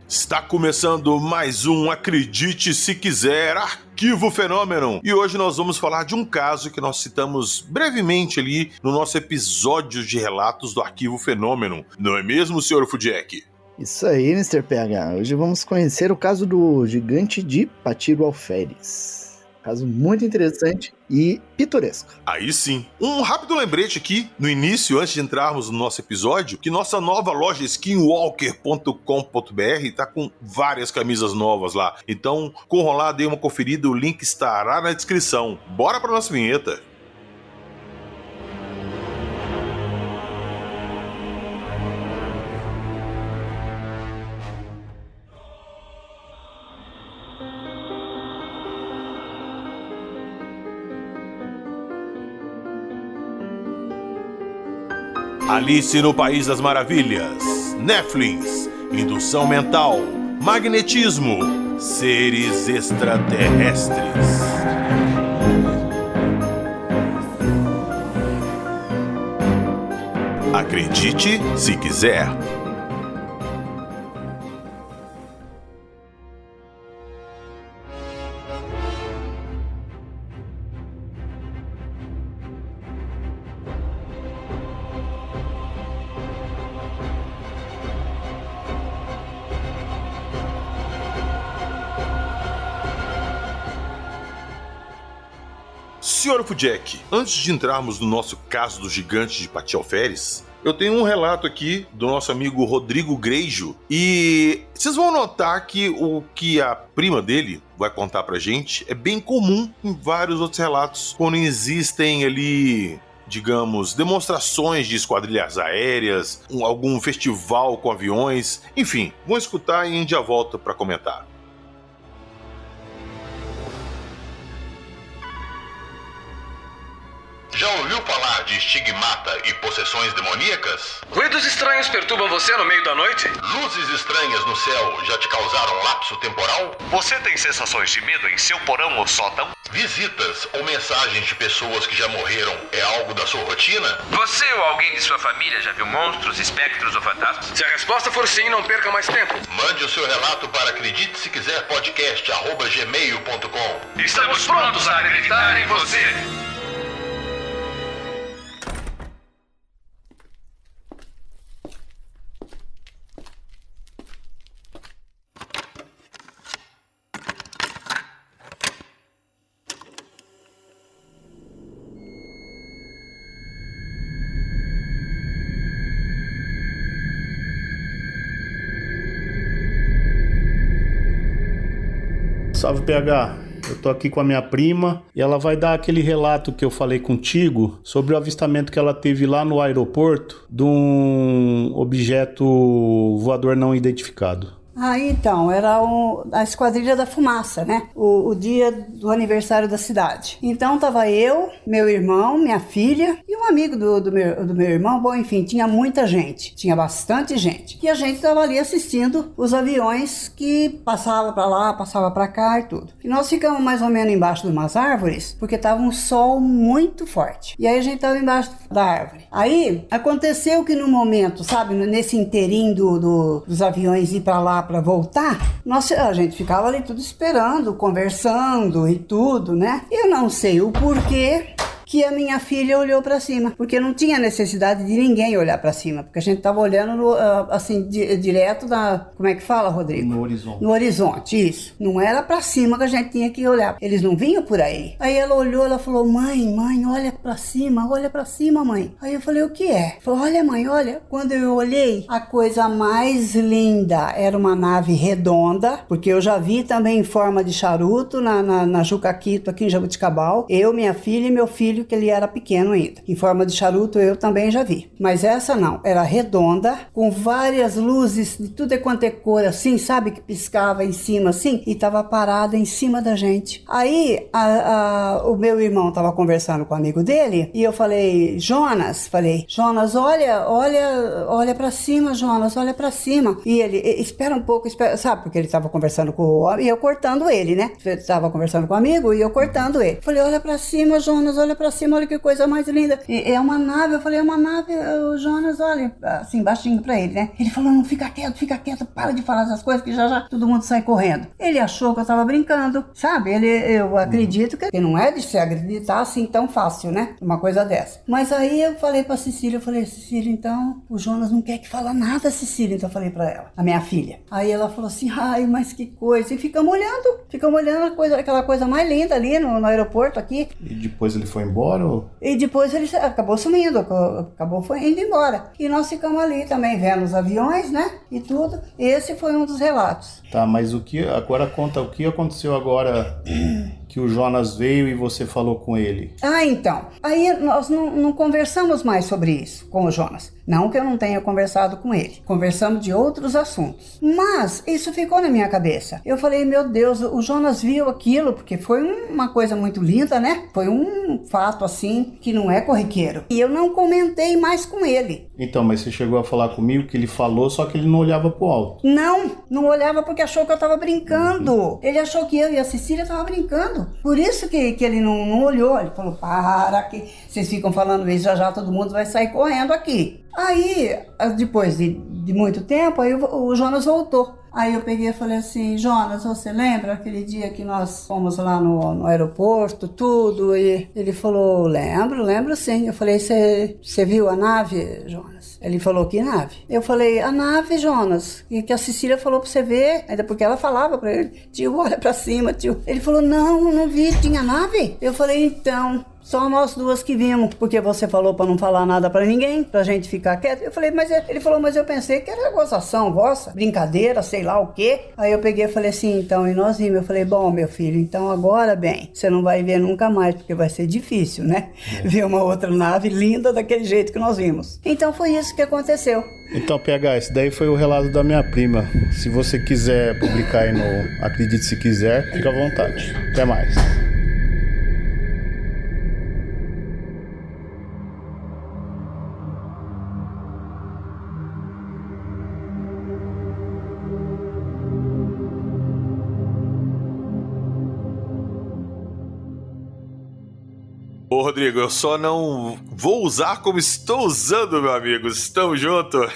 Está começando mais um Acredite Se Quiser, Arquivo Fenômeno. E hoje nós vamos falar de um caso que nós citamos brevemente ali no nosso episódio de relatos do Arquivo Fenômeno. Não é mesmo, Sr. Fudiek? Isso aí, Mr. PH. Hoje vamos conhecer o caso do gigante de Patiro Alferes. Caso muito interessante e pitoresco. Aí sim. Um rápido lembrete aqui, no início, antes de entrarmos no nosso episódio, que nossa nova loja skinwalker.com.br tá com várias camisas novas lá. Então, corram lá, dê uma conferida, o link estará na descrição. Bora pra nossa vinheta. Alice no País das Maravilhas, Néflins, indução mental, magnetismo, seres extraterrestres. Acredite se quiser. Sr. Fudiek, antes de entrarmos no nosso caso do gigante de Patiro Alferes, eu tenho um relato aqui do nosso amigo Rodrigo Greijo e vocês vão notar que o que a prima dele vai contar pra gente é bem comum em vários outros relatos, quando existem ali, digamos, demonstrações de esquadrilhas aéreas, algum festival com aviões, enfim, vão escutar e a gente já volta pra comentar. Já ouviu falar de estigmata e possessões demoníacas? Ruídos estranhos perturbam você no meio da noite? Luzes estranhas no céu já te causaram lapso temporal? Você tem sensações de medo em seu porão ou sótão? Visitas ou mensagens de pessoas que já morreram é algo da sua rotina? Você ou alguém de sua família já viu monstros, espectros ou fantasmas? Se a resposta for sim, não perca mais tempo. Mande o seu relato para acreditesequiser.podcast@gmail.com. Estamos prontos a acreditar em você! Salve, PH. Eu tô aqui com a minha prima e ela vai dar aquele relato que eu falei contigo sobre o avistamento que ela teve lá no aeroporto de um objeto voador não identificado. Então, era a Esquadrilha da Fumaça, né? O dia do aniversário da cidade. Então, tava eu, meu irmão, minha filha e um amigo do meu irmão. Bom, enfim, tinha muita gente. Tinha bastante gente. E a gente tava ali assistindo os aviões que passavam pra lá, passavam pra cá e tudo. E nós ficamos mais ou menos embaixo de umas árvores, porque tava um sol muito forte. E aí a gente tava embaixo da árvore. Aí, aconteceu que no momento, sabe, nesse inteirinho dos aviões ir pra lá, para voltar, a gente ficava ali tudo esperando, conversando e tudo, né? Eu não sei o porquê que a minha filha olhou para cima, porque não tinha necessidade de ninguém olhar para cima, porque a gente tava olhando assim direto como é que fala, Rodrigo? No horizonte. No horizonte, isso. Não era para cima que a gente tinha que olhar. Eles não vinham por aí. Aí ela olhou, ela falou: mãe, olha para cima, mãe. Aí eu falei: o que é? Falou: olha, mãe, olha. Quando eu olhei, a coisa mais linda era uma nave redonda, porque eu já vi também em forma de charuto na Jucaquito, aqui em Jabuticabal. Eu, minha filha e meu filho, que ele era pequeno ainda. Em forma de charuto eu também já vi. Mas essa não, era redonda, com várias luzes de tudo quanto é cor, assim, sabe? Que piscava em cima, assim, e tava parada em cima da gente. Aí, o meu irmão tava conversando com o amigo dele, e eu falei: Jonas, olha pra cima, Jonas, olha pra cima. E ele: espera um pouco, sabe? Porque ele tava conversando com o homem, e eu cortando ele, né? Ele tava conversando com o amigo, e eu cortando ele. Falei: olha pra cima, Jonas, olha pra pra cima, olha que coisa mais linda. É uma nave. Eu falei, é uma nave. O Jonas, olha, assim, baixinho pra ele, né? Ele falou, não, fica quieto, para de falar essas coisas que já todo mundo sai correndo. Ele achou que eu tava brincando, sabe? Eu acredito que não é de se acreditar assim tão fácil, né? Uma coisa dessa. Mas aí eu falei pra Cecília, Cecília, então, o Jonas não quer que fala nada, Cecília. Então eu falei pra ela, a minha filha. Aí ela falou assim, ai, mas que coisa. E ficamos olhando aquela coisa mais linda ali no aeroporto aqui. E depois ele foi embora? Ou... E depois ele acabou sumindo, foi indo embora. E nós ficamos ali também vendo os aviões, né? E tudo. Esse foi um dos relatos. Tá, mas agora conta o que aconteceu agora que o Jonas veio e você falou com ele. Ah, então. Aí nós não conversamos mais sobre isso com o Jonas. Não que eu não tenha conversado com ele. Conversamos de outros assuntos. Mas isso ficou na minha cabeça. Eu falei, meu Deus, o Jonas viu aquilo, porque foi uma coisa muito linda, né? Foi um fato, assim, que não é corriqueiro. E eu não comentei mais com ele. Então, mas você chegou a falar comigo que ele falou, só que ele não olhava pro alto. Não olhava porque achou que eu tava brincando. Ele achou que eu e a Cecília tava brincando. Por isso que ele não olhou. Ele falou, para que vocês ficam falando isso, já todo mundo vai sair correndo aqui. Aí, depois de muito tempo, aí o Jonas voltou. Aí eu peguei e falei assim, Jonas, você lembra aquele dia que nós fomos lá no aeroporto, tudo? E ele falou, lembro sim. Eu falei, você viu a nave, Jonas? Ele falou, que nave? Eu falei, a nave, Jonas, que a Cecília falou pra você ver. Ainda porque ela falava pra ele, tio, olha pra cima, tio. Ele falou, não vi, tinha nave? Eu falei, então... Só nós duas que vimos, porque você falou pra não falar nada pra ninguém, pra gente ficar quieto. Eu falei, ele falou, mas eu pensei que era gozação vossa, brincadeira, sei lá o quê. Aí eu peguei e falei assim, então, e nós vimos. Eu falei, bom, meu filho, então agora, bem, você não vai ver nunca mais, porque vai ser difícil, né? Ver uma outra nave linda daquele jeito que nós vimos. Então foi isso que aconteceu. Então, PH, esse daí foi o relato da minha prima. Se você quiser publicar aí no Acredite Se Quiser, fica à vontade. Até mais. Ô, Rodrigo, eu só não vou usar como estou usando, meu amigo. Estamos juntos?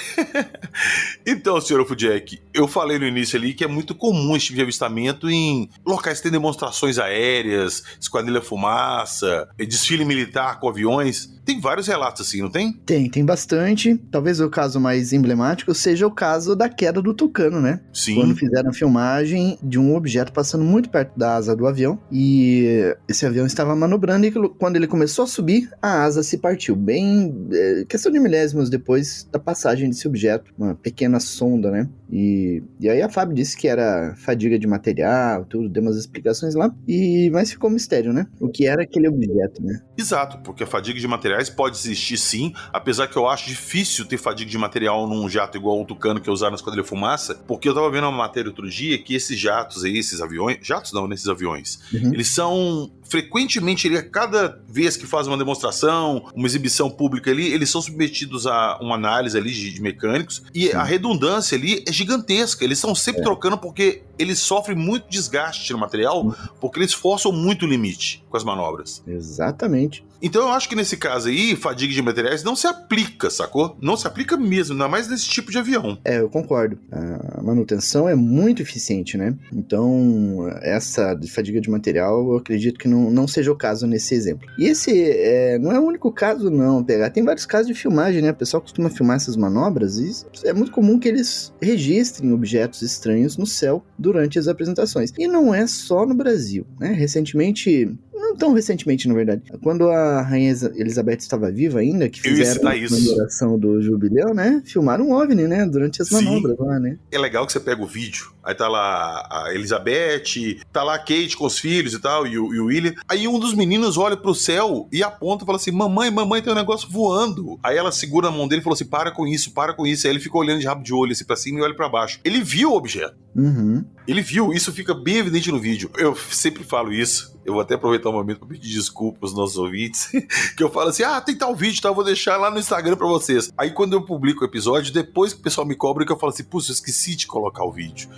Então, senhor Jack, eu falei no início ali que é muito comum esse tipo de avistamento em locais que tem demonstrações aéreas, esquadrilha fumaça, desfile militar com aviões. Tem vários relatos assim, não tem? Tem bastante. Talvez o caso mais emblemático seja o caso da queda do Tucano, né? Sim. Quando fizeram a filmagem de um objeto passando muito perto da asa do avião e esse avião estava manobrando e quando ele começou a subir, a asa se partiu. Bem, questão de milésimos depois da passagem desse objeto, uma pequena sonda, né? E aí a Fábio disse que era fadiga de material, tudo, deu umas explicações lá, mas ficou um mistério, né? O que era aquele objeto, né? Exato, porque a fadiga de materiais pode existir sim, apesar que eu acho difícil ter fadiga de material num jato igual o Tucano que eu usar na Esquadrilha Fumaça, porque eu tava vendo uma matéria outro dia que esses jatos aí, esses aviões, jatos não, nesses aviões, eles são frequentemente, a cada vez que faz uma demonstração, uma exibição pública ali, eles são submetidos a uma análise ali de mecânicos e a redundância ali é gigantesca, eles estão sempre trocando porque eles sofrem muito desgaste no material, porque eles forçam muito o limite com as manobras. Exatamente. Então eu acho que nesse caso aí, fadiga de materiais não se aplica, sacou? Não se aplica mesmo, ainda mais nesse tipo de avião. Eu concordo. A manutenção é muito eficiente, né? Então, essa de fadiga de material, eu acredito que não seja o caso nesse exemplo. E esse não é o único caso, não, PH. Tem vários casos de filmagem, né? O pessoal costuma filmar essas manobras e é muito comum que eles registrem objetos estranhos no céu durante as apresentações. E não é só no Brasil, né? Recentemente... Não tão recentemente, na verdade. Quando a Rainha Elizabeth estava viva ainda, que fizeram a comemoração do jubileu, né? Filmaram um OVNI, né? Durante as manobras lá, né? É legal que você pega o vídeo, aí tá lá a Elizabeth, tá lá a Kate com os filhos e tal, e o William. Aí um dos meninos olha pro céu e aponta e fala assim, mamãe, tem um negócio voando. Aí ela segura a mão dele e falou assim, para com isso. Aí ele ficou olhando de rabo de olho assim pra cima e olha pra baixo. Ele viu o objeto. Uhum. Ele viu, isso fica bem evidente no vídeo. Eu sempre falo isso. Eu vou até aproveitar o momento para pedir desculpa aos nossos ouvintes. Que eu falo assim, tem tal vídeo, tá? Eu vou deixar lá no Instagram para vocês. Aí quando eu publico o episódio, depois que o pessoal me cobra, que eu falo assim, putz, eu esqueci de colocar o vídeo.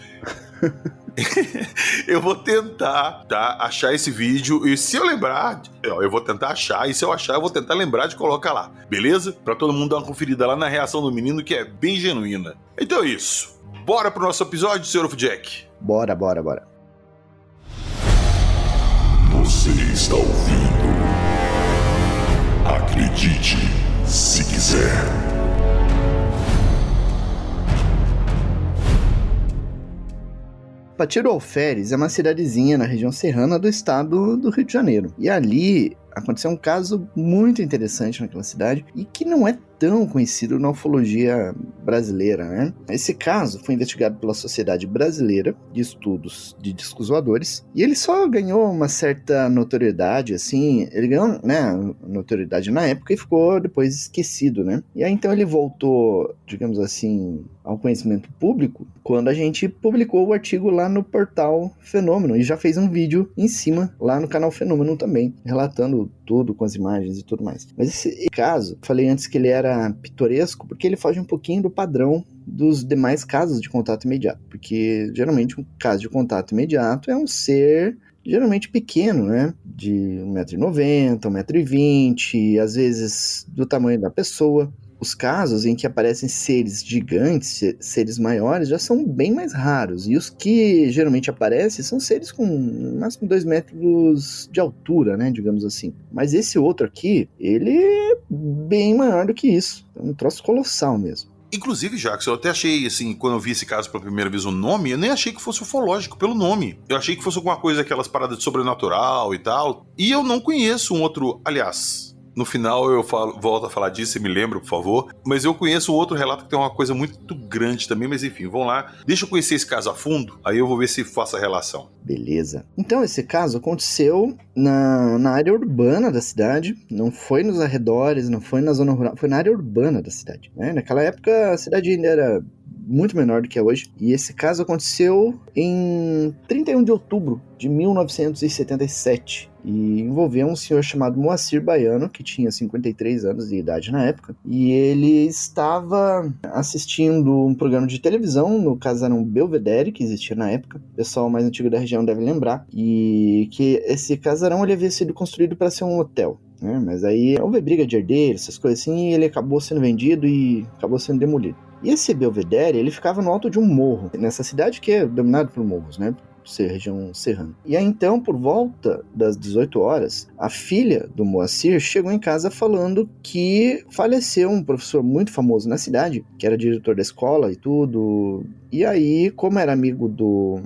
Eu vou tentar, tá, achar esse vídeo. E se eu lembrar, eu vou tentar achar. E se eu achar, eu vou tentar lembrar de colocar lá. Beleza? Pra todo mundo dar uma conferida lá na reação do menino, que é bem genuína. Então é isso. Bora pro nosso episódio, Sr. Jack. Bora. Você está ouvindo? Acredite, se quiser. Patiro Alferes é uma cidadezinha na região serrana do estado do Rio de Janeiro. E ali aconteceu um caso muito interessante naquela cidade e que não é tão conhecido na ufologia brasileira, né? Esse caso foi investigado pela Sociedade Brasileira de Estudos de Discos Voadores e ele só ganhou uma certa notoriedade, assim, ele ganhou, né, notoriedade na época e ficou depois esquecido, né? E aí então ele voltou, digamos assim, ao conhecimento público quando a gente publicou o artigo lá no portal Fenômeno e já fez um vídeo em cima lá no canal Fenômeno também, relatando tudo com as imagens e tudo mais. Mas esse caso, falei antes que ele era pitoresco porque ele foge um pouquinho do padrão dos demais casos de contato imediato, porque geralmente um caso de contato imediato é um ser geralmente pequeno, né, de 1,90 m, 1,20 m, às vezes do tamanho da pessoa. Os casos em que aparecem seres gigantes, seres maiores, já são bem mais raros. E os que geralmente aparecem são seres com no máximo 2 metros de altura, né, digamos assim. Mas esse outro aqui, ele é bem maior do que isso. É um troço colossal mesmo. Inclusive, Jackson, eu até achei, assim, quando eu vi esse caso pela primeira vez o nome, eu nem achei que fosse ufológico pelo nome. Eu achei que fosse alguma coisa, aquelas paradas de sobrenatural e tal. E eu não conheço um outro, aliás... No final eu volto a falar disso, você me lembra, por favor. Mas eu conheço outro relato que tem uma coisa muito grande também, mas enfim, vamos lá. Deixa eu conhecer esse caso a fundo, aí eu vou ver se faço a relação. Beleza. Então esse caso aconteceu na área urbana da cidade, não foi nos arredores, não foi na zona rural, foi na área urbana da cidade, né? Naquela época a cidade ainda era muito menor do que é hoje. E esse caso aconteceu em 31 de outubro de 1977. E envolveu um senhor chamado Moacir Baiano, que tinha 53 anos de idade na época. E ele estava assistindo um programa de televisão no casarão Belvedere, que existia na época. O pessoal mais antigo da região deve lembrar. E que esse casarão ele havia sido construído para ser um hotel. Mas aí houve briga de herdeiro, essas coisas assim, e ele acabou sendo vendido e acabou sendo demolido. E esse Belvedere, ele ficava no alto de um morro, nessa cidade que é dominada por morros, né? Ser região serrana. E aí então, por volta das 18 horas, a filha do Moacir chegou em casa falando que faleceu um professor muito famoso na cidade, que era diretor da escola e tudo. E aí, como era amigo do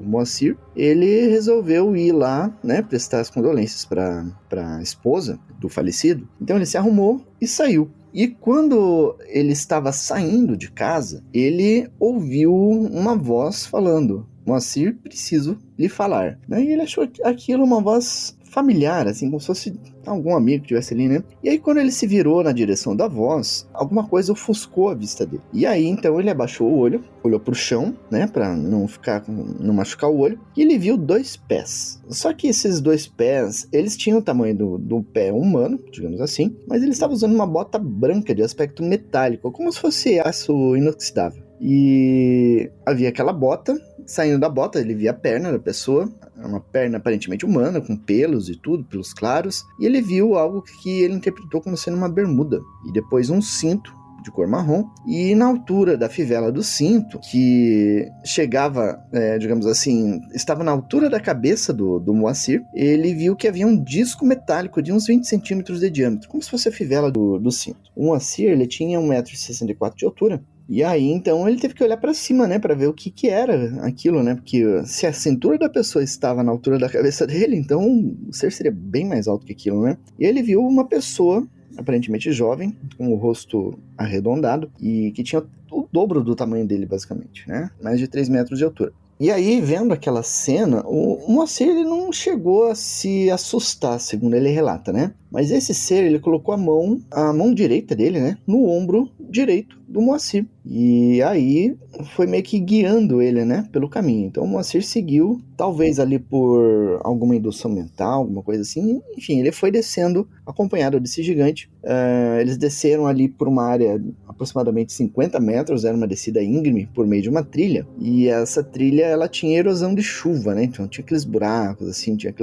Moacir, ele resolveu ir lá, né, prestar as condolências para a esposa do falecido. Então ele se arrumou e saiu. E quando ele estava saindo de casa, ele ouviu uma voz falando: Moacir, preciso lhe falar. E ele achou aquilo uma voz familiar, assim, como se fosse algum amigo que estivesse ali, né? E aí quando ele se virou na direção da voz, alguma coisa ofuscou a vista dele. E aí então ele abaixou o olho, olhou pro chão, né, pra não machucar o olho, e ele viu 2 pés. Só que esses 2 pés, eles tinham o tamanho do pé humano, digamos assim, mas ele estava usando uma bota branca de aspecto metálico, como se fosse aço inoxidável. E havia aquela bota, saindo da bota ele via a perna da pessoa, uma perna aparentemente humana, com pelos e tudo, pelos claros, e ele viu algo que ele interpretou como sendo uma bermuda, e depois um cinto de cor marrom, e na altura da fivela do cinto, que chegava, digamos assim, estava na altura da cabeça do Moacir, ele viu que havia um disco metálico de uns 20 centímetros de diâmetro, como se fosse a fivela do cinto. O Moacir, ele tinha 1,64 m de altura, e aí, então, ele teve que olhar pra cima, né, pra ver o que era aquilo, né, porque se a cintura da pessoa estava na altura da cabeça dele, então o ser seria bem mais alto que aquilo, né. E ele viu uma pessoa, aparentemente jovem, com o rosto arredondado, e que tinha o dobro do tamanho dele, basicamente, né, mais de 3 metros de altura. E aí, vendo aquela cena, o Moacir ele não chegou a se assustar, segundo ele relata, né? Mas esse ser, ele colocou a mão direita dele, né, no ombro direito do Moacir. E aí foi meio que guiando ele, né, pelo caminho. Então o Moacir seguiu, talvez ali por alguma indução mental, alguma coisa assim. Enfim, ele foi descendo acompanhado desse gigante. Eles desceram ali por uma área aproximadamente 50 metros, era uma descida íngreme por meio de uma trilha. E essa trilha, ela tinha erosão de chuva, né, então tinha aqueles buracos, assim, tinha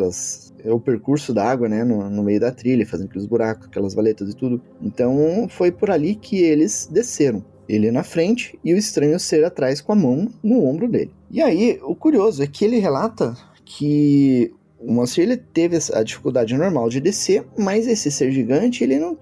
o percurso da água, né, no meio da trilha, fazendo aqueles buracos, aquelas valetas e tudo. Então foi por ali que eles desceram. Ele na frente e o estranho ser atrás com a mão no ombro dele. E aí, o curioso é que ele relata que o Moacir, ele teve a dificuldade normal de descer, mas esse ser gigante, ele não,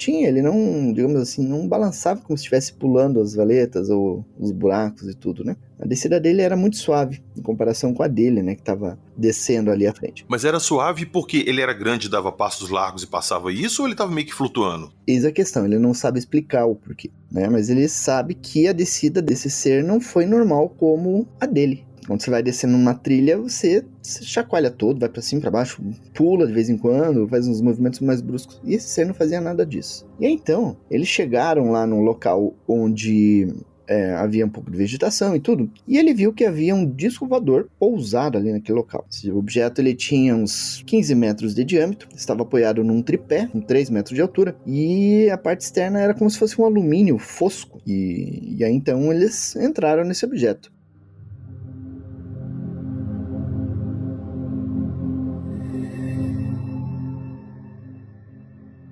digamos assim, não balançava como se estivesse pulando as valetas ou os buracos e tudo, né? A descida dele era muito suave, em comparação com a dele, né, que estava descendo ali à frente. Mas era suave porque ele era grande, dava passos largos e passava isso, ou ele estava meio que flutuando? Eis a questão, ele não sabe explicar o porquê, né? Mas ele sabe que a descida desse ser não foi normal como a dele. Quando você vai descendo numa trilha, você chacoalha todo, vai pra cima, pra baixo, pula de vez em quando, faz uns movimentos mais bruscos. E esse ser não fazia nada disso. E aí, então, eles chegaram lá num local onde havia um pouco de vegetação e tudo, e ele viu que havia um disco voador pousado ali naquele local. Esse objeto, ele tinha uns 15 metros de diâmetro, estava apoiado num tripé, com 3 metros de altura, e a parte externa era como se fosse um alumínio fosco. E aí, então, eles entraram nesse objeto.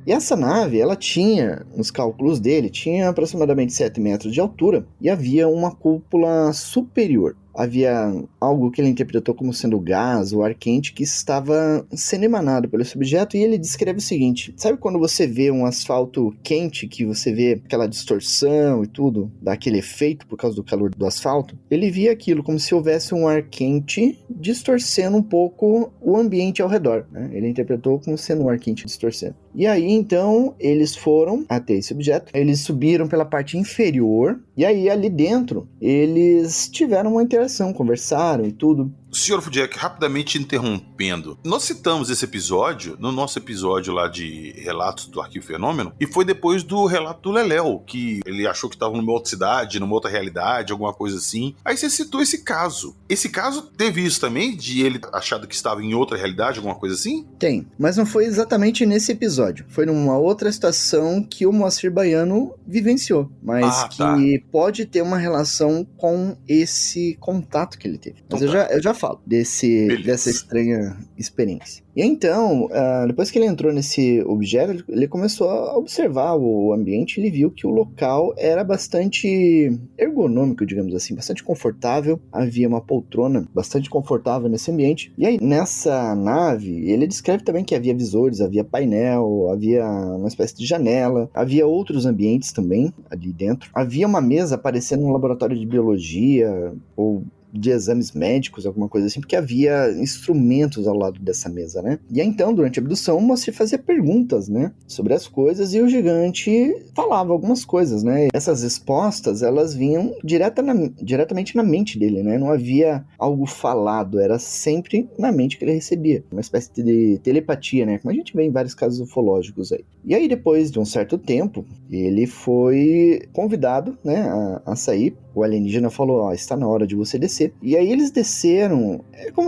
E essa nave, ela tinha, nos cálculos dele, tinha aproximadamente 7 metros de altura e havia uma cúpula superior. Havia algo que ele interpretou como sendo gás ou ar quente que estava sendo emanado pelo esse objeto, e ele descreve o seguinte: sabe quando você vê um asfalto quente, que você vê aquela distorção e tudo, dá aquele efeito por causa do calor do asfalto? Ele via aquilo como se houvesse um ar quente distorcendo um pouco o ambiente ao redor, né? Ele interpretou como sendo um ar quente distorcendo. E aí, então, eles foram até esse objeto, eles subiram pela parte inferior, e aí ali dentro, eles tiveram uma interação, conversaram e tudo. Sr. Fudiek, rapidamente interrompendo, nós citamos esse episódio no nosso episódio lá de relatos do Arquivo Fenômeno, e foi depois do relato do Leléu, que ele achou que estava numa outra cidade, numa outra realidade, alguma coisa assim. Aí você citou esse caso. Esse caso teve isso também, de ele achado que estava em outra realidade, alguma coisa assim? Tem, mas não foi exatamente nesse episódio. Foi numa outra situação que o Moacir Baiano vivenciou, mas que pode ter uma relação com esse contato que ele teve. Mas eu já falo dessa estranha experiência. E então, depois que ele entrou nesse objeto, ele começou a observar o ambiente. Ele viu que o local era bastante ergonômico, digamos assim, bastante confortável. Havia uma poltrona bastante confortável nesse ambiente. E aí, nessa nave, ele descreve também que havia visores, havia painel, havia uma espécie de janela, havia outros ambientes também ali dentro. Havia uma mesa parecendo um laboratório de biologia ou de exames médicos, alguma coisa assim, porque havia instrumentos ao lado dessa mesa, né? E aí, então, durante a abdução, o Moacir fazia perguntas, né, sobre as coisas, e o gigante falava algumas coisas, né? Essas respostas, elas vinham diretamente na mente dele, né? Não havia algo falado, era sempre na mente que ele recebia. Uma espécie de telepatia, né? Como a gente vê em vários casos ufológicos aí. E aí, depois de um certo tempo, ele foi convidado, né, a sair. O alienígena falou, está na hora de você descer. E aí eles desceram,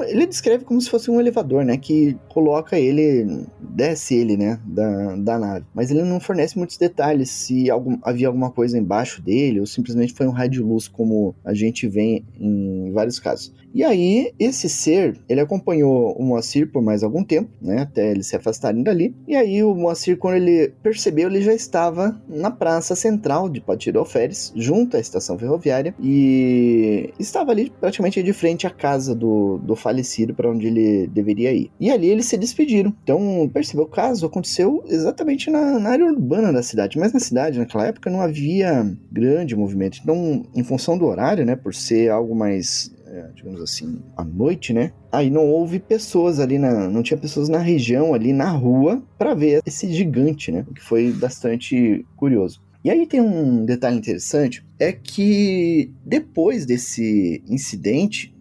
ele descreve como se fosse um elevador, né, que coloca ele, desce ele, né, da nave. Mas ele não fornece muitos detalhes, se havia alguma coisa embaixo dele, ou simplesmente foi um raio de luz, como a gente vê em vários casos. E aí, esse ser, ele acompanhou o Moacir por mais algum tempo, né, até eles se afastarem dali. E aí, o Moacir, quando ele percebeu, ele já estava na praça central de Patiro Alferes, junto à estação ferroviária, e estava ali praticamente de frente à casa do falecido, para onde ele deveria ir. E ali eles se despediram. Então, percebeu, o caso aconteceu exatamente na área urbana da cidade, mas na cidade, naquela época, não havia grande movimento. Então, em função do horário, né, por ser algo mais, digamos assim, à noite, né? Aí não houve pessoas ali, não tinha pessoas na região ali, na rua, para ver esse gigante, né? O que foi bastante curioso. E aí tem um detalhe interessante, é que depois desse incidente,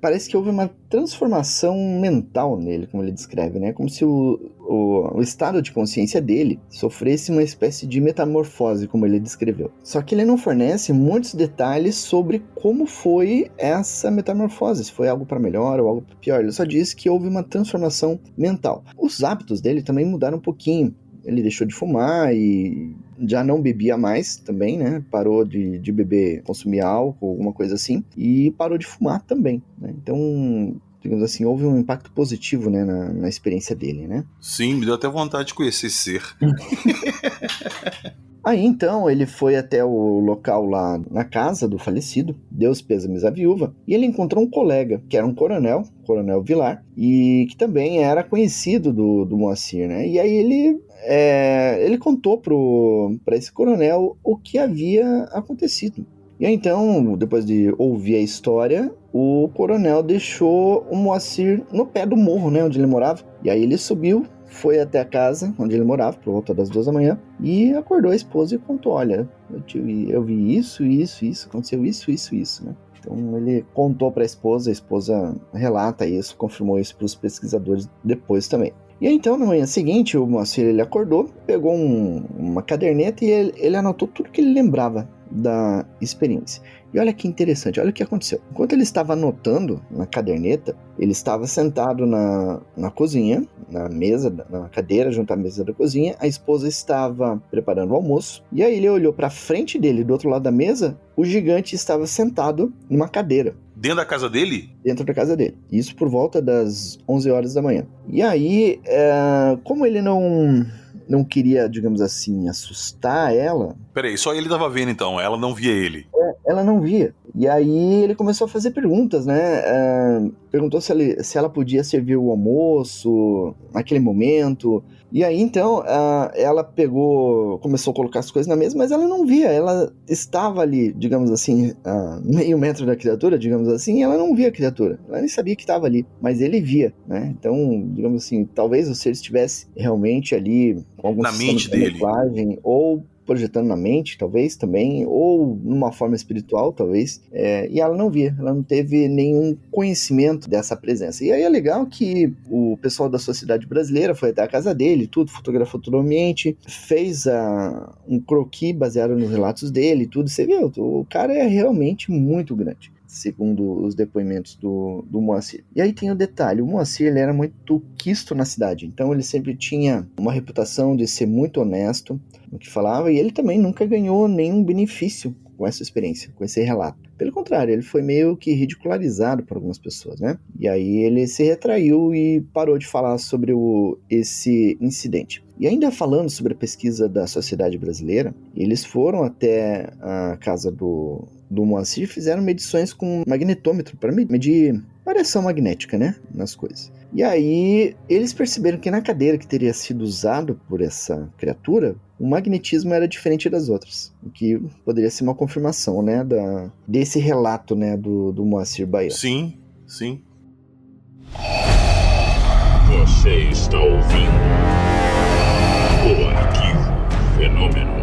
parece que houve uma transformação mental nele, como ele descreve, né? Como se o estado de consciência dele sofresse uma espécie de metamorfose, como ele descreveu. Só que ele não fornece muitos detalhes sobre como foi essa metamorfose, se foi algo para melhor ou algo para pior. Ele só diz que houve uma transformação mental. Os hábitos dele também mudaram um pouquinho. Ele deixou de fumar e já não bebia mais também, né? Parou de beber, consumir álcool, alguma coisa assim. E parou de fumar também, né? Então, digamos assim, houve um impacto positivo, né, na experiência dele, né? Sim, me deu até vontade de conhecer esse ser. Aí então ele foi até o local lá na casa do falecido, deu os pêsames à viúva, e ele encontrou um colega, que era um coronel Vilar, e que também era conhecido do Moacir, né? E aí ele contou para esse coronel o que havia acontecido. E aí, então, depois de ouvir a história, o coronel deixou o Moacir no pé do morro, né, onde ele morava. E aí ele subiu, foi até a casa onde ele morava, por volta das 2 da manhã, e acordou a esposa e contou, olha, eu vi isso, aconteceu isso, né? Então ele contou para a esposa relata isso, confirmou isso para os pesquisadores depois também. E aí, então, na manhã seguinte, o Moacir ele acordou, pegou uma caderneta e ele anotou tudo que ele lembrava da experiência. E olha que interessante, olha o que aconteceu. Enquanto ele estava anotando na caderneta, ele estava sentado na cozinha, na mesa, na cadeira junto à mesa da cozinha. A esposa estava preparando o almoço. E aí ele olhou para frente dele, do outro lado da mesa, o gigante estava sentado numa cadeira. Dentro da casa dele? Dentro da casa dele. Isso por volta das 11 horas da manhã. E aí, como ele não queria, digamos assim, assustar ela... Peraí, só ele tava vendo então, ela não via ele. Ela não via. E aí ele começou a fazer perguntas, né? Perguntou se ela podia servir o almoço naquele momento. E aí, então, ela começou a colocar as coisas na mesa, mas ela não via. Ela estava ali, digamos assim, a meio metro da criatura, digamos assim, e ela não via a criatura. Ela nem sabia que estava ali, mas ele via, né? Então, digamos assim, talvez o ser estivesse realmente ali com algum na mente dele, ou projetando na mente, talvez, também, ou numa forma espiritual, talvez, e ela não via, ela não teve nenhum conhecimento dessa presença. E aí é legal que o pessoal da Sociedade Brasileira foi até a casa dele, tudo, fotografou todo o ambiente, fez um croquis baseado nos relatos dele, tudo, você viu, o cara é realmente muito grande, segundo os depoimentos do Moacir. E aí tem o detalhe, o Moacir ele era muito quisto na cidade, então ele sempre tinha uma reputação de ser muito honesto no que falava, e ele também nunca ganhou nenhum benefício com essa experiência, com esse relato. Pelo contrário, ele foi meio que ridicularizado por algumas pessoas, né? E aí ele se retraiu e parou de falar sobre esse incidente. E ainda falando sobre a pesquisa da Sociedade Brasileira, eles foram até a casa do Moacir e fizeram medições com magnetômetro para medir variação magnética, né, nas coisas. E aí eles perceberam que na cadeira que teria sido usado por essa criatura, o magnetismo era diferente das outras, o que poderia ser uma confirmação, né, desse relato, né, do Moacir Baiano. Sim, sim. Você está ouvindo o Arquivo Fenômeno.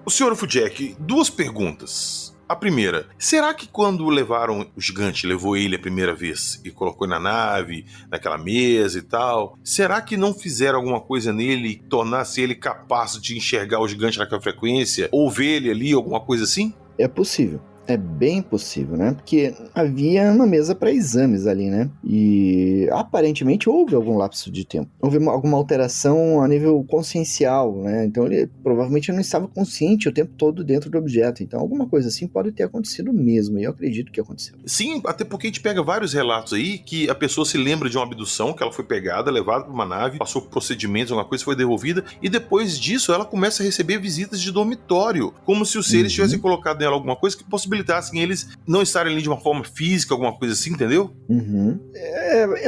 O Sr. Ufudjek, 2 perguntas. A primeira, será que quando levaram o gigante, levou ele a primeira vez e colocou na nave, naquela mesa e tal, será que não fizeram alguma coisa nele que tornasse ele capaz de enxergar o gigante naquela frequência, ou ver ele ali, alguma coisa assim? É possível. É bem possível, né? Porque havia uma mesa para exames ali, né? E aparentemente houve algum lapso de tempo. Houve alguma alteração a nível consciencial, né? Então ele provavelmente não estava consciente o tempo todo dentro do objeto. Então alguma coisa assim pode ter acontecido mesmo. E eu acredito que aconteceu. Sim, até porque a gente pega vários relatos aí que a pessoa se lembra de uma abdução, que ela foi pegada, levada para uma nave, passou por procedimentos, alguma coisa foi devolvida, e depois disso ela começa a receber visitas de dormitório, como se os seres tivessem colocado nela alguma coisa que possibilitassem eles não estarem ali de uma forma física, alguma coisa assim, entendeu? Uhum.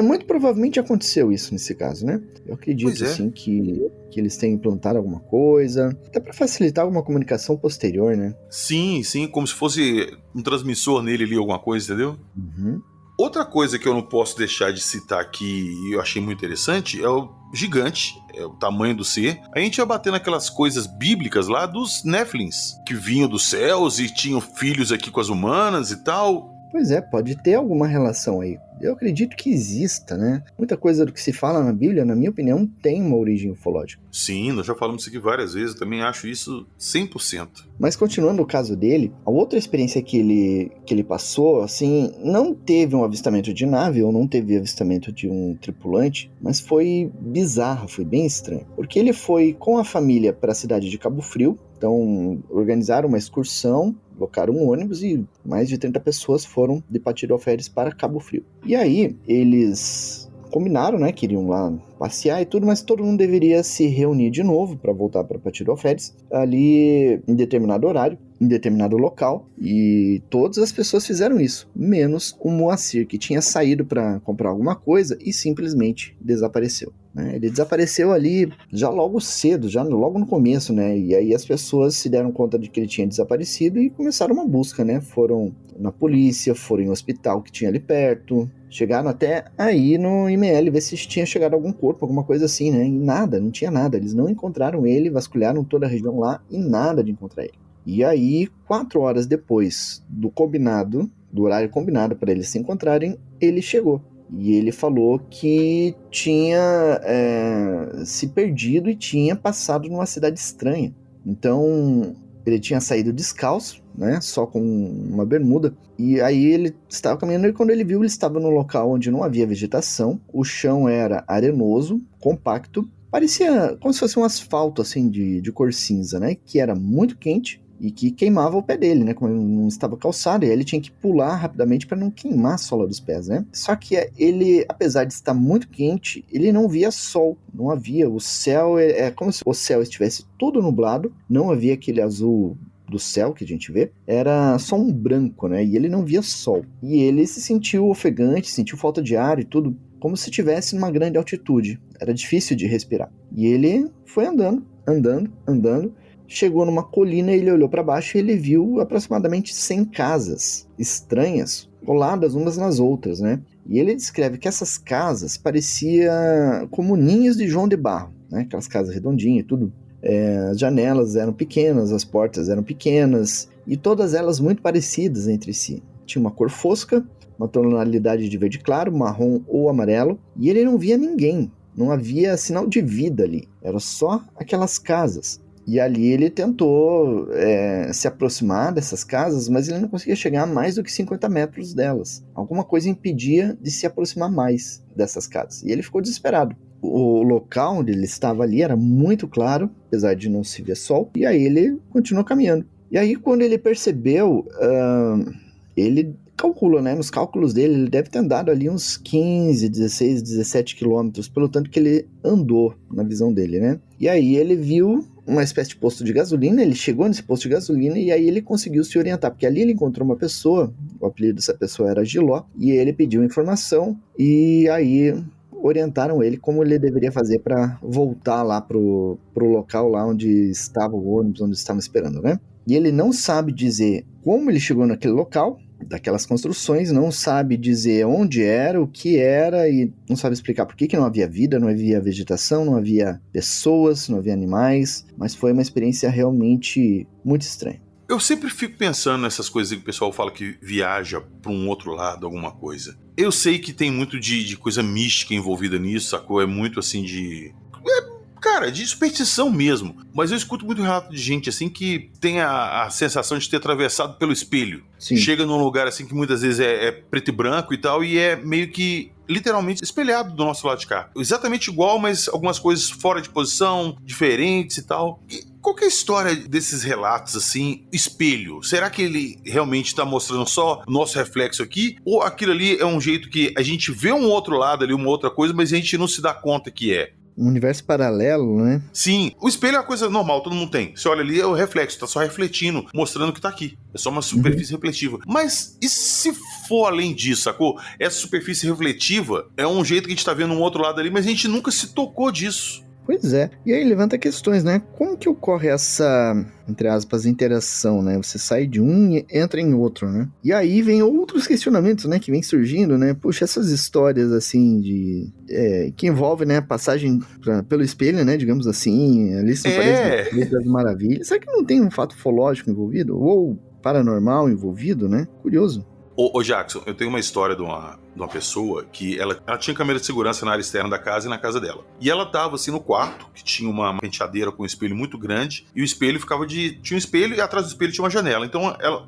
Muito provavelmente aconteceu isso nesse caso, né? Eu acredito, assim, que eles tenham implantado alguma coisa, até para facilitar alguma comunicação posterior, né? Sim, como se fosse um transmissor nele ali, alguma coisa, entendeu? Uhum. Outra coisa que eu não posso deixar de citar aqui, e eu achei muito interessante, é o gigante, é o tamanho do ser. A gente ia bater naquelas coisas bíblicas lá dos Néfilins, que vinham dos céus e tinham filhos aqui com as humanas e tal. Pois é, pode ter alguma relação aí. Eu acredito que exista, né? Muita coisa do que se fala na Bíblia, na minha opinião, tem uma origem ufológica. Sim, nós já falamos isso aqui várias vezes, eu também acho isso 100%. Mas continuando o caso dele, a outra experiência que ele passou, assim, não teve um avistamento de nave, ou não teve avistamento de um tripulante, mas foi bizarro, foi bem estranho. Porque ele foi com a família para a cidade de Cabo Frio, então organizaram uma excursão, locaram um ônibus e mais de 30 pessoas foram de Patiroféries para Cabo Frio. E aí, eles combinaram, né, que iriam lá passear e tudo, mas todo mundo deveria se reunir de novo para voltar para Patiroféries ali em determinado horário, em determinado local, e todas as pessoas fizeram isso, menos o Moacir, que tinha saído para comprar alguma coisa e simplesmente desapareceu. Ele desapareceu ali já logo cedo, já logo no começo, né? E aí as pessoas se deram conta de que ele tinha desaparecido e começaram uma busca, né? Foram na polícia, foram em um hospital que tinha ali perto, chegaram até aí no IML ver se tinha chegado algum corpo, alguma coisa assim, né? E nada, não tinha nada. Eles não encontraram ele, vasculharam toda a região lá e nada de encontrar ele. E aí, 4 horas depois do horário combinado para eles se encontrarem, ele chegou. E ele falou que tinha se perdido e tinha passado numa cidade estranha. Então, ele tinha saído descalço, né, só com uma bermuda. E aí ele estava caminhando e quando ele viu, ele estava num local onde não havia vegetação. O chão era arenoso, compacto. Parecia como se fosse um asfalto assim de cor cinza, né, que era muito quente. E que queimava o pé dele, né? Como ele não estava calçado, e aí ele tinha que pular rapidamente para não queimar a sola dos pés, né? Só que ele, apesar de estar muito quente, ele não via sol, não havia. O céu é como se o céu estivesse todo nublado, não havia aquele azul do céu que a gente vê, era só um branco, né? E ele não via sol. E ele se sentiu ofegante, sentiu falta de ar e tudo, como se estivesse numa grande altitude. Era difícil de respirar. E ele foi andando. Chegou numa colina, ele olhou para baixo e ele viu aproximadamente 100 casas estranhas, coladas umas nas outras, né? E ele descreve que essas casas pareciam como ninhos de João de Barro, né? Aquelas casas redondinhas e tudo. As janelas eram pequenas, as portas eram pequenas, e todas elas muito parecidas entre si. Tinha uma cor fosca, uma tonalidade de verde claro, marrom ou amarelo, e ele não via ninguém, não havia sinal de vida ali, eram só aquelas casas. E ali ele tentou se aproximar dessas casas, mas ele não conseguia chegar a mais do que 50 metros delas. Alguma coisa impedia de se aproximar mais dessas casas. E ele ficou desesperado. O local onde ele estava ali era muito claro, apesar de não se ver sol. E aí ele continuou caminhando. E aí quando ele percebeu, ele calcula, né? Nos cálculos dele, ele deve ter andado ali uns 15, 16, 17 quilômetros, pelo tanto que ele andou na visão dele, né? E aí ele viu uma espécie de posto de gasolina, ele chegou nesse posto de gasolina e aí ele conseguiu se orientar, porque ali ele encontrou uma pessoa, o apelido dessa pessoa era Giló, e ele pediu informação e aí orientaram ele como ele deveria fazer para voltar lá pro local lá onde estava o ônibus, onde estavam esperando, né? E ele não sabe dizer como ele chegou naquele local, daquelas construções, não sabe dizer onde era, o que era e não sabe explicar por que não havia vida, não havia vegetação, não havia pessoas, não havia animais, mas foi uma experiência realmente muito estranha. Eu sempre fico pensando nessas coisas que o pessoal fala que viaja para um outro lado, alguma coisa. Eu sei que tem muito de coisa mística envolvida nisso, sacou? É muito assim de superstição mesmo. Mas eu escuto muito relato de gente assim que tem a sensação de ter atravessado pelo espelho. Sim. Chega num lugar assim que muitas vezes é preto e branco e tal, e é meio que literalmente espelhado do nosso lado de cá. Exatamente igual, mas algumas coisas fora de posição, diferentes e tal. E qual que é a história desses relatos assim, espelho? Será que ele realmente está mostrando só o nosso reflexo aqui? Ou aquilo ali é um jeito que a gente vê um outro lado ali, uma outra coisa, mas a gente não se dá conta que é? Um universo paralelo, né? Sim, o espelho é uma coisa normal, todo mundo tem. Você olha ali, é o reflexo, tá só refletindo, mostrando que tá aqui. É só uma superfície refletiva. Mas e se for além disso, sacou? Essa superfície refletiva é um jeito que a gente tá vendo um outro lado ali, mas a gente nunca se tocou disso. Pois é. E aí levanta questões, né? Como que ocorre essa, entre aspas, interação, né? Você sai de um e entra em outro, né? E aí vem outros questionamentos, né? Que vem surgindo, né? Puxa, essas histórias, assim, que envolve, né? Passagem pelo espelho, né? Digamos assim. Alice no País das Maravilhas. Será que não tem um fato ufológico envolvido? Ou paranormal envolvido, né? Curioso. Ô Jackson, eu tenho uma história de uma pessoa que ela tinha câmera de segurança na área externa da casa e na casa dela. E ela tava assim no quarto, que tinha uma penteadeira com um espelho muito grande, e o espelho ficava tinha um espelho e atrás do espelho tinha uma janela. Então,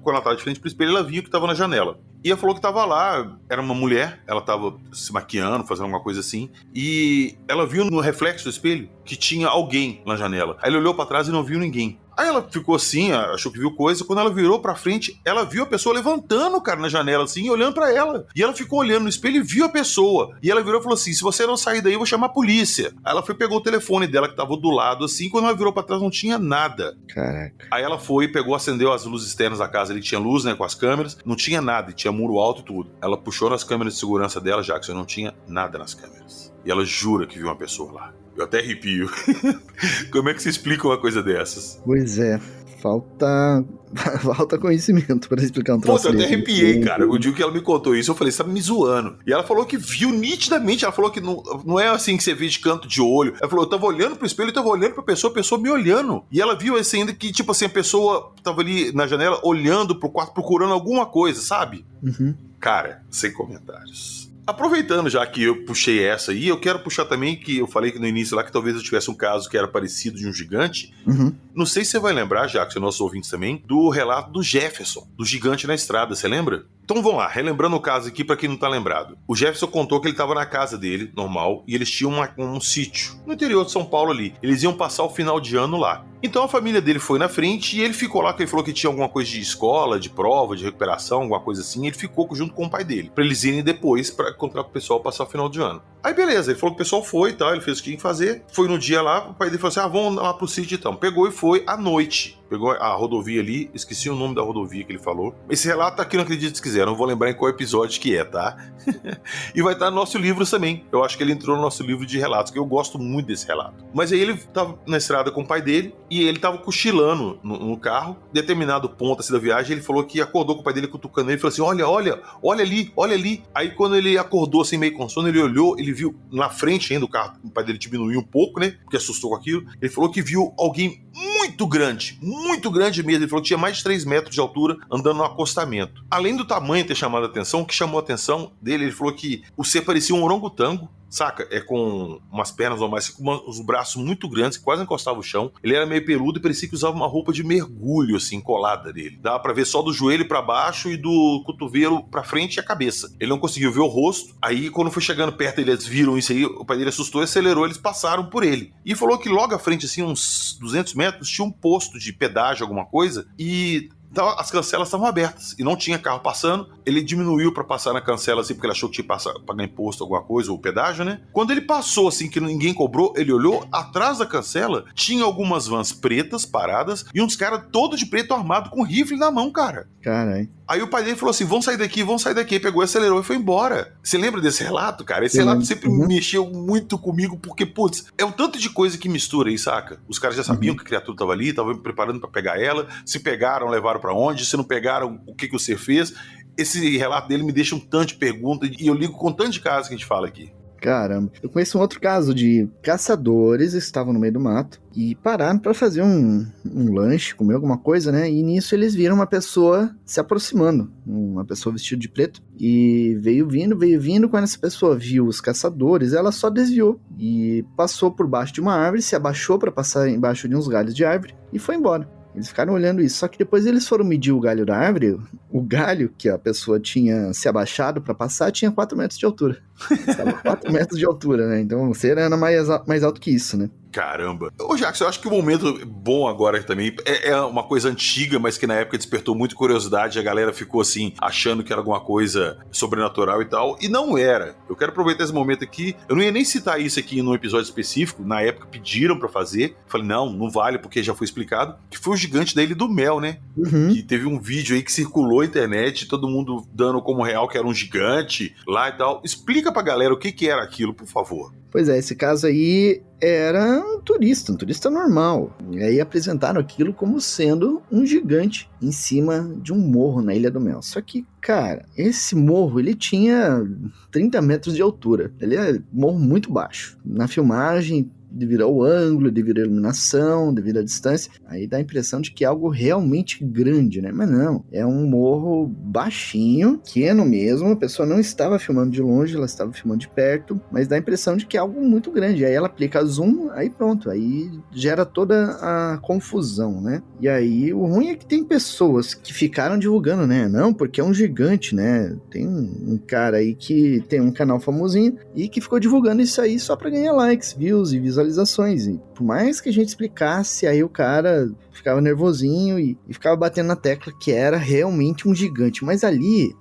quando ela tava de frente pro espelho, ela via o que tava na janela. E ela falou que tava lá, era uma mulher, ela tava se maquiando, fazendo alguma coisa assim, e ela viu no reflexo do espelho que tinha alguém na janela. Aí ela olhou pra trás e não viu ninguém. Aí ela ficou assim, achou que viu coisa. Quando ela virou pra frente, ela viu a pessoa levantando, cara, na janela, assim, olhando pra ela. E ela ficou olhando no espelho e viu a pessoa. E ela virou e falou assim, se você não sair daí, eu vou chamar a polícia. Aí ela foi, pegou o telefone dela, que tava do lado, assim. Quando ela virou pra trás, não tinha nada. Caraca. Aí ela foi, pegou, acendeu as luzes externas da casa. Ele tinha luz, né, com as câmeras. Não tinha nada, e tinha muro alto e tudo. Ela puxou nas câmeras de segurança dela, Jackson, não tinha nada nas câmeras. E ela jura que viu uma pessoa lá. Eu até arrepio. Como é que se explica uma coisa dessas? Pois é. Falta conhecimento pra explicar um troço. Pô, eu até arrepiei, cara. O dia que ela me contou isso, eu falei, você tá me zoando. E ela falou que viu nitidamente, ela falou que não é assim que você vê de canto de olho. Ela falou, eu tava olhando pro espelho, eu tava olhando pra pessoa, a pessoa me olhando. E ela viu assim, ainda que, tipo assim, a pessoa tava ali na janela, olhando pro quarto, procurando alguma coisa, sabe? Uhum. Cara, sem comentários. Aproveitando já que eu puxei essa aí, eu quero puxar também que eu falei que no início lá que talvez eu tivesse um caso que era parecido de um gigante. Uhum. Não sei se você vai lembrar, já que são nossos ouvintes também, do relato do Jefferson, do gigante na estrada, você lembra? Então vamos lá, relembrando o caso aqui pra quem não tá lembrado. O Jefferson contou que ele tava na casa dele, normal, e eles tinham um sítio no interior de São Paulo ali. Eles iam passar o final de ano lá. Então a família dele foi na frente e ele ficou lá, que ele falou que tinha alguma coisa de escola, de prova, de recuperação, alguma coisa assim, e ele ficou junto com o pai dele, pra eles irem depois pra encontrar com o pessoal passar o final de ano. Aí beleza, ele falou que o pessoal foi e tal, ele fez o que tinha que fazer, foi no dia lá, o pai dele falou assim, vamos lá pro sítio então. Pegou e foi à noite. Pegou a rodovia ali, esqueci o nome da rodovia que ele falou. Esse relato tá aqui no Acredite Se Quiser, não vou lembrar em qual episódio que é, tá? E vai estar no nosso livro também. Eu acho que ele entrou no nosso livro de relatos, que eu gosto muito desse relato. Mas aí ele tava na estrada com o pai dele, e ele tava cochilando no carro. Determinado ponto assim da viagem, ele falou que acordou com o pai dele cutucando ele, e falou assim, olha ali. Aí quando ele acordou assim meio com sono, ele olhou, ele viu na frente ainda o carro, o pai dele diminuiu um pouco, né? Porque assustou com aquilo. Ele falou que viu alguém muito grande mesmo. Ele falou que tinha mais de 3 metros de altura andando no acostamento. Além do tamanho ter chamado a atenção, o que chamou a atenção dele, ele falou que o ser parecia um orangotango, saca? Com umas pernas normais, com uns braços muito grandes, que quase encostava o chão. Ele era meio peludo e parecia que usava uma roupa de mergulho, assim, colada nele. Dava pra ver só do joelho pra baixo e do cotovelo pra frente e a cabeça. Ele não conseguiu ver o rosto. Aí, quando foi chegando perto, eles viram isso aí, o pai dele assustou e acelerou, eles passaram por ele. E falou que logo à frente, assim, uns 200 metros, tinha um posto de pedágio, alguma coisa, e as cancelas estavam abertas e não tinha carro passando. Ele diminuiu pra passar na cancela assim, porque ele achou que tinha que pagar imposto, alguma coisa, ou pedágio, né? Quando ele passou assim, que ninguém cobrou, ele olhou, atrás da cancela tinha algumas vans pretas paradas e uns caras todos de preto armado com rifle na mão, cara. Caralho. Aí o pai dele falou assim, vamos sair daqui. Pegou, acelerou e foi embora. Você lembra desse relato, cara? Esse relato sempre mexeu muito comigo, porque, putz, é um tanto de coisa que mistura aí, saca? Os caras já sabiam que a criatura tava ali, estavam preparando pra pegar ela. Se pegaram, levaram pra onde? Se não pegaram, o que o ser fez? Esse relato dele me deixa um tanto de pergunta e eu ligo com um tanto de casos que a gente fala aqui. Caramba. Eu conheço um outro caso de caçadores que estavam no meio do mato e pararam pra fazer um lanche, comer alguma coisa, né? E nisso eles viram uma pessoa se aproximando, uma pessoa vestida de preto. E veio vindo. Quando essa pessoa viu os caçadores, ela só desviou e passou por baixo de uma árvore, se abaixou pra passar embaixo de uns galhos de árvore e foi embora. Eles ficaram olhando isso, só que depois eles foram medir o galho da árvore, o galho que a pessoa tinha se abaixado pra passar tinha 4 metros de altura. Estava 4 metros de altura, né? Então o ser era mais alto que isso, né? Caramba. Ô, Jackson, eu acho que o momento bom agora também é uma coisa antiga, mas que na época despertou muita curiosidade. A galera ficou assim, achando que era alguma coisa sobrenatural e tal. E não era. Eu quero aproveitar esse momento aqui. Eu não ia nem citar isso aqui num episódio específico. Na época pediram pra fazer. Falei, não vale, porque já foi explicado. Que foi o gigante da Ilha do Mel, né? Uhum. Que teve um vídeo aí que circulou na internet, todo mundo dando como real que era um gigante lá e tal. Explica pra galera o que era aquilo, por favor. Pois é, esse caso aí era um turista normal. E aí apresentaram aquilo como sendo um gigante em cima de um morro na Ilha do Mel. Só que, cara, esse morro, ele tinha 30 metros de altura. Ele é um morro muito baixo. Na filmagem, devido ao ângulo, devido à iluminação, devido à distância, aí dá a impressão de que é algo realmente grande, né? Mas não, é um morro baixinho, pequeno mesmo, a pessoa não estava filmando de longe, ela estava filmando de perto, mas dá a impressão de que é algo muito grande. Aí ela aplica zoom, aí pronto, aí gera toda a confusão, né? E aí o ruim é que tem pessoas que ficaram divulgando, né? Não, porque é um gigante, né? Tem um cara aí que tem um canal famosinho e que ficou divulgando isso aí só pra ganhar likes, views e visualizações. E por mais que a gente explicasse, aí o cara ficava nervosinho e ficava batendo na tecla que era realmente um gigante. Mas ali,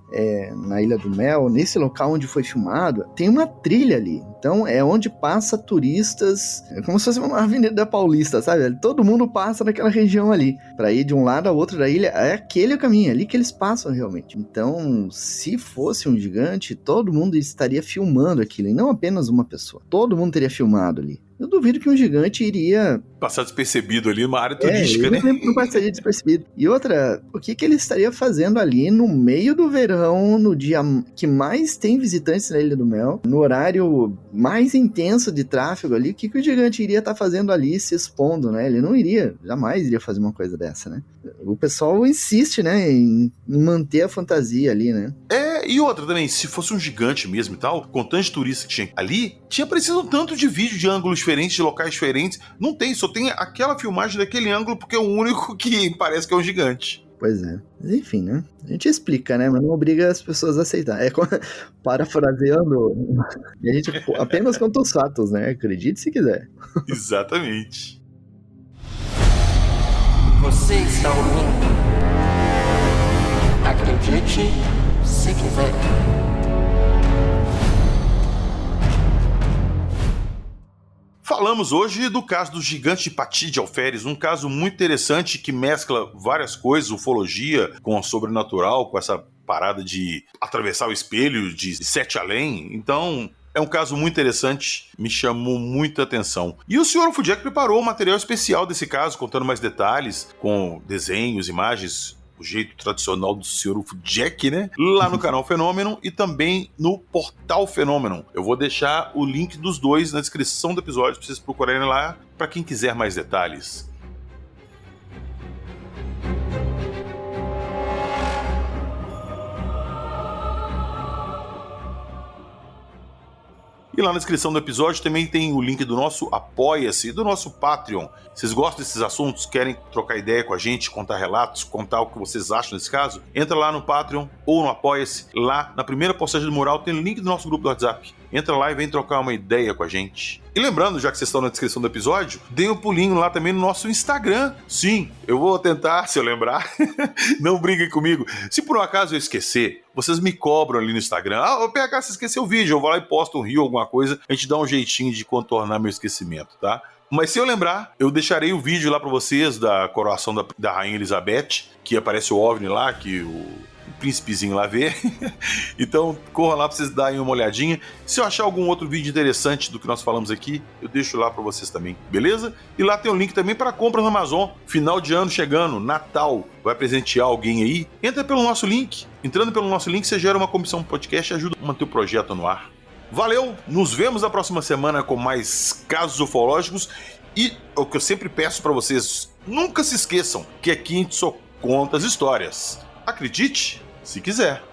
na Ilha do Mel, nesse local onde foi filmado, tem uma trilha ali. Então é onde passa turistas, é como se fosse uma Avenida Paulista, sabe? Todo mundo passa naquela região ali. Para ir de um lado ao outro da ilha, é aquele o caminho, é ali que eles passam realmente. Então, se fosse um gigante, todo mundo estaria filmando aquilo, e não apenas uma pessoa. Todo mundo teria filmado ali. Eu duvido que um gigante iria passar despercebido ali numa área turística, né? Não passaria despercebido. E outra, o que ele estaria fazendo ali no meio do verão, no dia que mais tem visitantes na Ilha do Mel, no horário mais intenso de tráfego ali, o que o gigante iria estar fazendo ali, se expondo, né? Ele não iria, jamais iria fazer uma coisa dessa, né? O pessoal insiste, né, em manter a fantasia ali, né? E outra também, se fosse um gigante mesmo e tal, com tantos turistas que tinha ali, tinha preciso um tanto de vídeo de ângulos diferentes, de locais diferentes. Não tem, só tem aquela filmagem daquele ângulo porque é o único que parece que é um gigante. Pois é. Mas enfim, né? A gente explica, né? Mas não obriga as pessoas a aceitar. Parafraseando, a gente apenas conta os fatos, né? Acredite se quiser. Exatamente. Você está ouvindo? Acredite se quiser. Falamos hoje do caso do gigante de Pati de Alferes, um caso muito interessante que mescla várias coisas, ufologia com o sobrenatural, com essa parada de atravessar o espelho de sete além. Então, é um caso muito interessante, me chamou muita atenção. E o Sr. Ufo-Jack preparou um material especial desse caso, contando mais detalhes, com desenhos, imagens, o jeito tradicional do Sr. Ufo-Jack, né? Lá no canal Fenômeno e também no portal Fenômeno. Eu vou deixar o link dos dois na descrição do episódio para vocês procurarem lá, para quem quiser mais detalhes. E lá na descrição do episódio também tem o link do nosso Apoia-se e do nosso Patreon. Vocês gostam desses assuntos? Querem trocar ideia com a gente, contar relatos, contar o que vocês acham desse caso? Entra lá no Patreon ou no Apoia-se. Lá na primeira postagem do mural tem o link do nosso grupo do WhatsApp. Entra lá e vem trocar uma ideia com a gente. E lembrando, já que vocês estão na descrição do episódio, deem um pulinho lá também no nosso Instagram. Sim, eu vou tentar, se eu lembrar. Não briguem comigo. Se por um acaso eu esquecer, vocês me cobram ali no Instagram. O PH, você esqueceu o vídeo, eu vou lá e posto um rio, alguma coisa. A gente dá um jeitinho de contornar meu esquecimento, tá? Mas se eu lembrar, eu deixarei o vídeo lá pra vocês da coroação da Rainha Elizabeth, que aparece o OVNI lá, que o príncipezinho lá vê. Então corra lá pra vocês darem uma olhadinha. Se eu achar algum outro vídeo interessante do que nós falamos aqui, eu deixo lá pra vocês também, beleza? E lá tem um link também para compra na Amazon. Final de ano chegando, Natal, vai presentear alguém aí? Entra pelo nosso link. Entrando pelo nosso link, você gera uma comissão podcast e ajuda a manter o projeto no ar. Valeu, nos vemos na próxima semana com mais casos ufológicos. E o que eu sempre peço pra vocês, nunca se esqueçam que aqui a gente só conta as histórias. Acredite, se quiser.